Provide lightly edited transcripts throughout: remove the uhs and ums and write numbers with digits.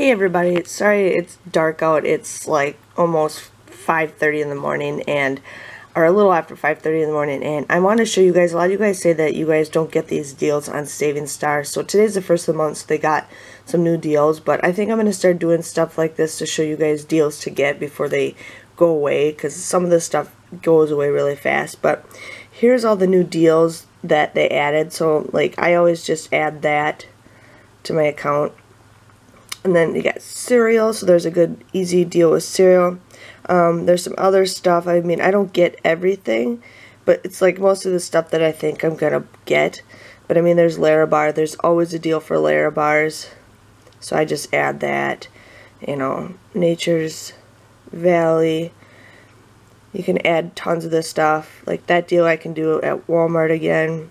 Hey everybody, sorry it's dark out. It's like almost 5:30 in the morning, or a little after 5:30 in the morning, and I want to show you guys, a lot of you guys say that you guys don't get these deals on Saving Star. So today's the first of the month, so they got some new deals, but I think I'm going to start doing stuff like this to show you guys deals to get before they go away, because some of this stuff goes away really fast. But here's all the new deals that they added. So like I always just add that to my account. And then you got cereal, so there's a good easy deal with cereal. There's some other stuff. I mean, I don't get everything, but it's like most of the stuff that I think I'm gonna get. But I mean, there's Larabar. There's always a deal for Larabars, so I just add that. You know, Nature's Valley. You can add tons of this stuff. Like that deal I can do at Walmart again.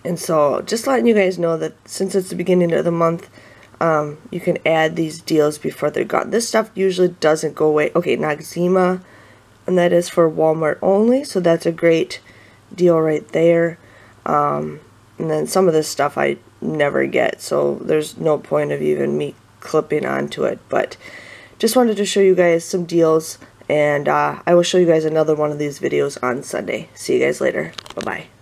And so just letting you guys know that since it's the beginning of the month, you can add these deals before they're gone. This stuff usually doesn't go away. Okay, Noxzema, and that is for Walmart only, so that's a great deal right there. And then some of this stuff I never get, so there's no point of even me clipping onto it. But just wanted to show you guys some deals, and I will show you guys another one of these videos on Sunday. See you guys later. Bye-bye.